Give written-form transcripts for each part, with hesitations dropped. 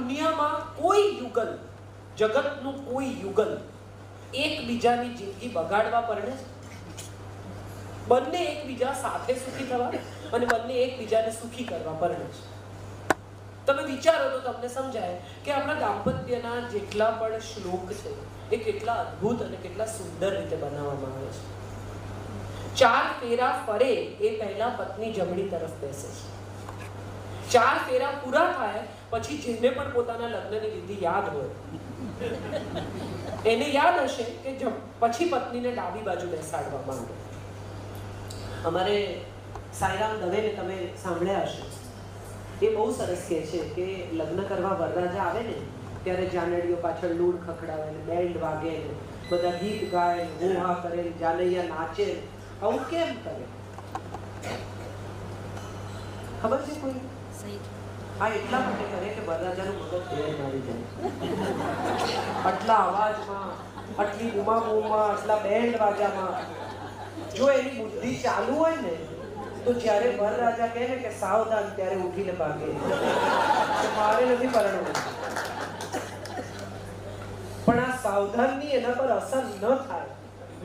દુનિયામાં કોઈ યુગલ, જગતનું કોઈ યુગલ એકબીજાની જિંદગી બગાડવા પરણે છે? બંને એકબીજા સાથે સુખી થવા અને બંને એકબીજાને સુખી કરવા પરણે છે. તમે વિચારો તો તમને સમજાય કે આપણા દાંપત્યના જેટલા પણ શ્લોક છે એ કેટલા અદ્ભુત અને કેટલા સુંદર રીતે બનાવવામાં આવે છે. 4 ફેરા ફરે એ પહેલા પત્ની જમણી તરફ બેસે છે. 4 ફેરા પૂરા થાય પછી જેને પણ પોતાના લગ્નની વિધિ યાદ હોય એને યાદ હશે કે પછી પત્નીને ડાબી બાજુ બેસાડવામાં આવે. અમારે સાઈરામ દવેને તમે સાંભળ્યા હશે, એ બહુ સરસ કહે છે કે લગ્ન કરવા વરરાજા આવે ને ત્યારે જાનડીઓ પાછળ લૂણ ખખડાવે ને બેન્ડ વાગે ને બધા ગીત ગાય ને હું હા કરે, જાનૈયા નાચે. આવું કેમ કરે ખબર છે કોઈ? આ એટલા માટે કરે કે વરરાજાનું મગજ ફેર મારી જાય. આટલા અવાજમાં, આટલી બૂમાબૂમમાં, આટલા બેન્ડ વાજામાં જો એની બુદ્ધિ ચાલુ હોય ને તો જ્યારે વરરાજા કહે ને કે સાવધાન, ત્યારે ઉઠીને ભાગે. મારે નથી પરણવું. પણ આ સાવધાનની એના પર અસર ન થાય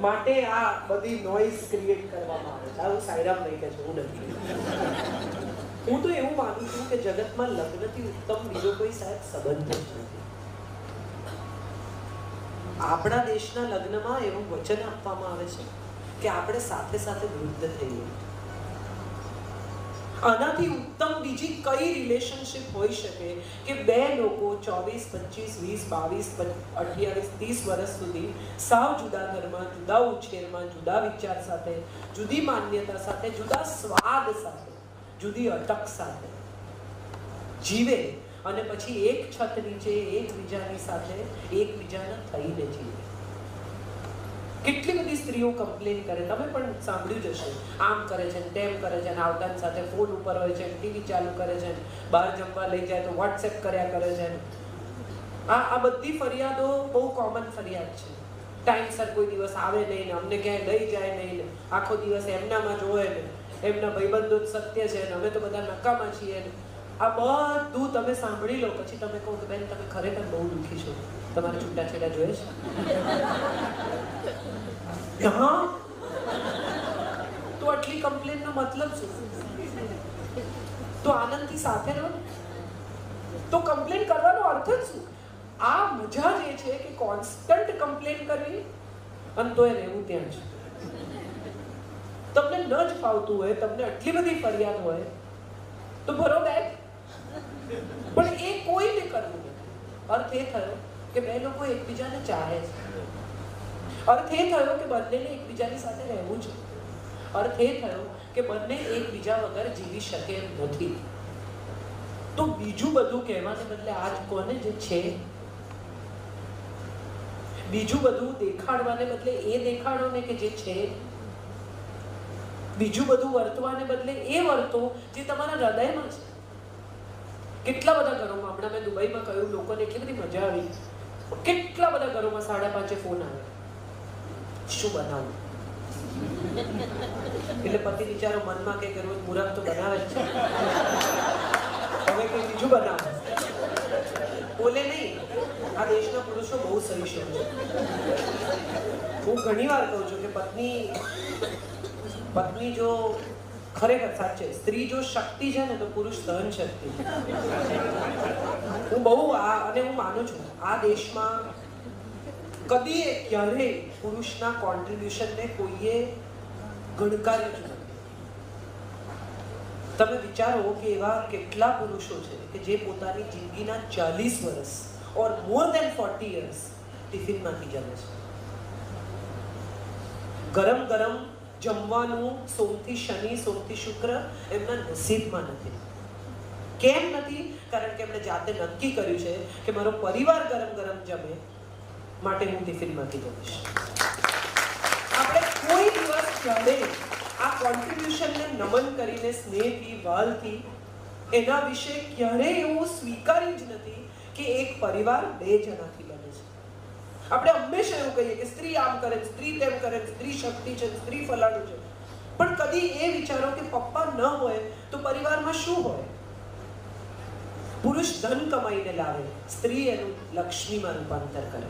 માટે આ બધી નોઇઝ ક્રિએટ કરવામાં આવે છે. આવું સાઈરામ નહીં કહે છે, હું નથી. હું તો એવું માનું છું કે જગતમાં લગ્નથી ઉત્તમ બીજો કોઈ સાહેબ સંબંધ જ નથી. આપણા દેશના લગ્નમાં એવું વચન આપવામાં આવે છે કે આપણે સાથે સાથે વૃદ્ધ થઈએ. આનાથી ઉત્તમ બીજી કઈ રિલેશનશિપ હોઈ શકે કે બે લોકો 24, 25, 20, 22, 28, 30 વર્ષ સુધી સાવ જુદા ઘરમાં, જુદા ઉછેરમાં, જુદા વિચાર સાથે, જુદી માન્યતા સાથે, જુદા સ્વાદ સાથે, જુદી અટક સાથે જીવે અને પછી એક છત નીચે એકબીજાની સાથે એકબીજાના થઈને જીવે. કેટલી બધી સ્ત્રીઓ કમ્પ્લેન કરે, તમે પણ સાંભળ્યું જ હશે, આમ કરે છે, તેમ કરે છે, આવતાની સાથે ફોન ઉપર હોય છે, ટીવી ચાલુ કરે છે, બહાર જમવા લઈ જાય તો વોટ્સએપ કર્યા કરે છે. આ બધી ફરિયાદો બહુ કોમન ફરિયાદ છે. ટાઈમસર કોઈ દિવસ આવે નહીં ને અમને ક્યાંય લઈ જાય નહીં ને આખો દિવસ એમનામાં જ હોય ને એમના ભાઈબંધો જ સત્ય છે ને અમે તો બધા નકામા છીએ ને. આ બધું તમે સાંભળી લો પછી તમે કહો કે બેન તમે ખરેખર બહુ દુઃખી છો, તમારે છૂટાછેડા જોઈએ છે. હા, તો આટલી કમ્પ્લેનનો મતલબ શું? તો આનંદથી સાથે રહો, તો કમ્પ્લેન કરવાનો અર્થ જ શું? આ મજા જે છે કે કોન્સ્ટન્ટ કમ્પ્લેન કરવી અને તોય રહેવું ત્યાં છે. તમને ન જ ફાવતું હોય, તમને આટલી બધી ફરિયાદ હોય તો ભરો બેગ, પણ એ કોઈને કરવું નથી. અર્થ એ થયો કે બે લોકો એકબીજાને ચાહે છે. અર્થ એ થયો કે બંનેને એકબીજાની સાથે રહેવું છે. અર્થ એ થયો કે બંને એકબીજા વગર જીવી શકે એમ નથી. તો બીજું બધું કહેવાને બદલે આજ કોને જે છે, બીજું બધું દેખાડવાને બદલે એ દેખાડો ને કે જે છે. બીજું બધું વર્તવાને બદલે એ વર્તો જે તમારા હૃદયમાં છે. કેટલા બધા ઘરોમાં, હમણાં મેં દુબઈમાં કહ્યું, લોકોને એટલી બધી મજા આવી, કેટલા બધા ઘરોમાં 5:30 ફોન આવે, શું બનાવું? એટલે પતિ બિચારો મનમાં કે રોજ મુરત તો બનાવે જ છે, હવે કઈ બીજું બનાવો. બોલે નહીં. આ દેશના પુરુષો બહુ સહિષ્ણુ છે. હું ઘણી વાર કહું છું કે પત્ની જો ખરેખર સાચે સ્ત્રી જો શક્તિ છે ને તો પુરુષ સહન શક્તિ છે. હું માનું છું આ દેશમાં કદી ક્યારેય પુરુષના કોન્ટ્રીબ્યુશનને કોઈએ ગણકાર્યું જ નથી. તમે વિચારો કે એવા કેટલા પુરુષો છે કે જે પોતાની જિંદગીના 40 વર્ષ ઓર મોર દેન 40 years ટિફિનમાંથી જમે છે. ગરમ ગરમ જમવાનું સોમથી શનિ, સોમથી શુક્ર એમના નસીબમાં નથી. કેમ નથી? કારણ કે એમણે જાતે નક્કી કર્યું છે કે મારો પરિવાર ગરમ ગરમ જમે માટે હું ટિફિનમાંથી જમીશ. આપણે કોઈ દિવસ ક્યારેય આ કોન્ટ્રીબ્યુશનને નમન કરીને સ્નેહથી, વાલથી એના વિશે ક્યારેય એવું સ્વીકાર્યું જ નથી કે એક પરિવાર 2 જણાથી બને છે. આપણે હંમેશા એવું કહીએ કે સ્ત્રી આમ કરે, સ્ત્રી તેમ કરે, સ્ત્રી શક્તિ છે, સ્ત્રી ફલાણું છે, પણ કદી એ વિચારો કે પપ્પા ન હોય તો પરિવારમાં શું હોય? પુરુષ ધન કમાઈને લાવે, સ્ત્રી એનું લક્ષ્મીમાં રૂપાંતર કરે.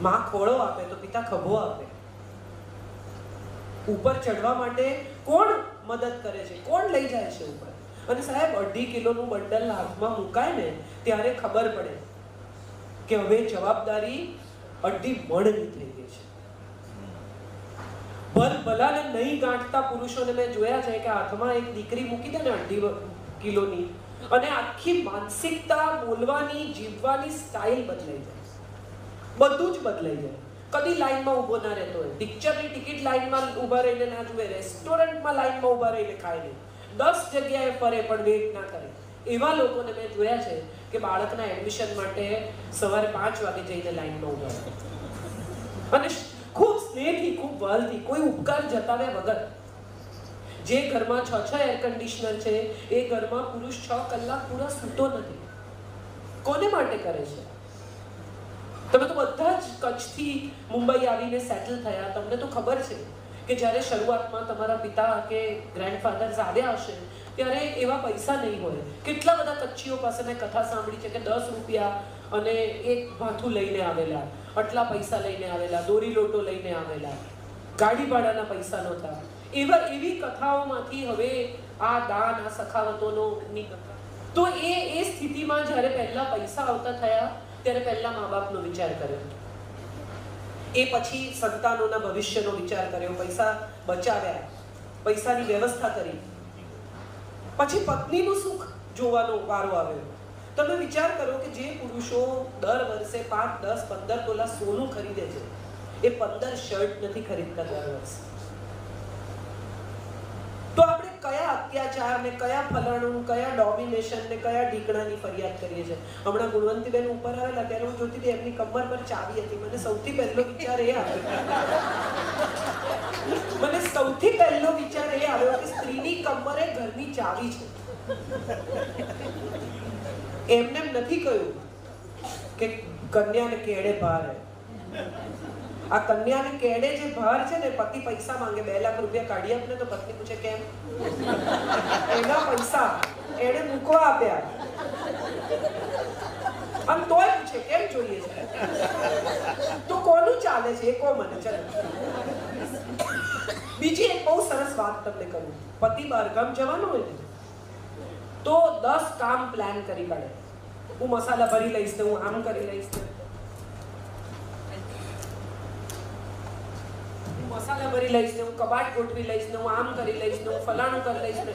માં ખોળો આપે તો પિતા ખભો આપે. ઉપર ચડવા માટે કોણ મદદ કરે છે, કોણ લઈ જાય છે ઉપર? અને સાહેબ 2.5 કિલોનું બંડલ હાથમાં મુકાય ને ત્યારે ખબર પડે કે હવે જવાબદારી 2.5 મણની થઈ ગઈ છે. ભલાને નહીં ગાંઠતા પુરુષોને મેં જોયા છે કે હાથમાં એક દીકરી મૂકી દે ને 2.5 કિલોની, અને આખી માનસિકતા, બોલવાની, જીવવાની સ્ટાઇલ બદલાઈ જાય, બધું જ બદલાઈ જાય. કદી લાઈનમાં ઊભો ના રહેતો હોય, પિક્ચરની ટિકિટ લાઈનમાં ઊભા રહીને ના જુએ, રેસ્ટોરન્ટમાં લાઈનમાં ઊભા રહીને ખાય નહીં, 10 જગ્યાએ ફરે પણ વેઇટ ના કરે. એવા લોકોને મેં જોયા છે કે બાળકના એડમિશન માટે સવારે 5 વાગે જઈને લાઈનમાં ઊભા રહે, અને ખૂબ સ્નેહથી, ખૂબ વહાલથી, કોઈ ઉપકાર જતાવ્યા વગર. જે ઘરમાં 6 એર કન્ડિશનર છે એ ઘરમાં પુરુષ 6 કલાક પૂરા સૂતો નથી. કોને માટે કરે છે? તમે તો બધા જ કચ્છથી મુંબઈ આવીને સેટલ થયા, તમને તો ખબર છે કે જ્યારે શરૂઆતમાં તમારા પિતા કે ગ્રેન્ડફાધર્સ આવ્યા હશે ત્યારે એવા પૈસા નહીં હોય. કેટલા બધા કચ્છીઓ પાસે મેં કથા સાંભળી છે કે 10 રૂપિયા અને એક ભાથું લઈને આવેલા, આટલા પૈસા લઈને આવેલા, દોરી લોટો લઈને આવેલા, ગાડી ભાડાના પૈસા નહોતા. એવી કથાઓમાંથી હવે આ દાન, આ સખાવતોનો નીકળતા. તો એ સ્થિતિમાં જ્યારે પહેલા પૈસા આવતા થયા ત્યારે પહેલા મા બાપનો વિચાર કર્યો, એ પછી સંતાનોના ભવિષ્યનો વિચાર કર્યો, પૈસા બચાવ્યા, પૈસાની વ્યવસ્થા કરી, પછી પત્નીનું સુખ જોવાનો વારો આવ્યો. તમે વિચાર કરો કે જે પુરુષો દર વર્ષે 5, 10, 15 તોલા સોનું ખરીદે છે એ 15 શર્ટ નથી ખરીદતા દર વર્ષે. તો આપણે કયા અત્યાચાર ને, કયા ફલાણું, કયા ડોમિનેશન ને, કયા ઢીકણાની ફરિયાદ કરીએ છીએ? હમણાં ગુણવંતીબેન ઉપર આવેલા ત્યારે હું જોતી હતી, એમની કમર પર ચાવી હતી. મને સૌથી પહેલો વિચાર એ આવ્યો કે સ્ત્રીની કમરે ઘરની ચાવી છે. એમને નથી કહ્યું કે કન્યાને કેડે ભાર હે. આ કન્યાને કેડે જે ભાર છે ને, પતિ પૈસા માંગે, 2 લાખ રૂપિયા કાઢી આપને તો પત્ની પૂછે કેમ? એના પૈસા એણે મૂકવા આપ્યા, આમ તોય પૂછે કેમ જોઈએ છે? તો કોનું ચાલે છે એ કહો મને. ચલો બીજી એક બહુ સરસ વાત તમને કરું. પતિ બહારગામ જવાનું હોય ને તો 10 કામ પ્લાન કરી કાઢે. હું મસાલા ભરી લઈશ ને, હું આમ કરી લઈશ ને, મસાલા ભરી લઈશ ને, હું કબાટ ગોઠવી લઈશ ને, હું આમ કરી લઈશ ને, હું ફલાણું કરી લઈશ ને,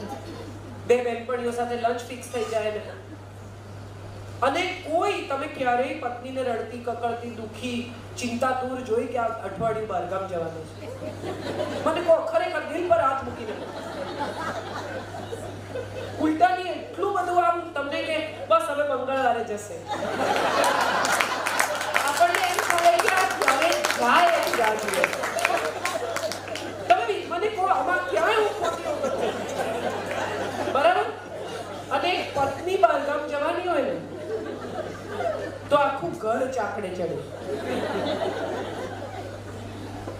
2 બેનપણીઓ સાથે લંચ ફિક્સ થઈ જાય ને. અને કોઈ તમે ક્યારેય પત્નીને રડતી, કકળતી, દુખી, ચિંતાતુર જોઈ કે આ અઠવાડિયું બહારગામ જવાનું છે? મને કહો, ખરેખર દિલ પર હાથ મૂકીને. ઉલટાની એટલું બધું આમ તમને કે બસ હવે મંગળવારે જશે. આપણને એમ થાય કે આ ક્યારે જાય એની રાહ જુએ. તમે મને કહો, આમાં ક્યાંય હું ખોટી નથી, બરાબર? અને પત્ની બહારગામ જવાની હોય ને તો આખું ઘર ચાકડે ચડે.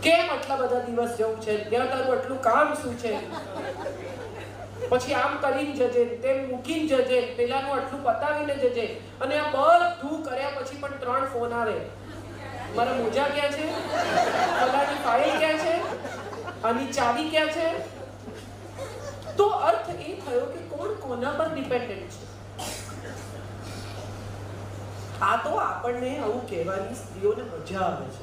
કેમ આટલા બધા દિવસ જવું છે? ત્યાં તારું આટલું કામ શું છે? પછી આમ કરીને જજે, તેમ મૂકીને જજે, પેલાનું આટલું પતાવીને જજે. અને આ બધું કર્યા પછી પણ 3 ફોન આવે. મારા મોજા ક્યાં છે? ફલાની ફાઇલ ક્યાં છે? આની ચાવી ક્યાં છે? તો અર્થ એ થયો કે કોણ કોના પર ડિપેન્ડન્ટ છે. આ તો આપણને આવું કહેવાની સ્ત્રીઓને મજા આવે છે.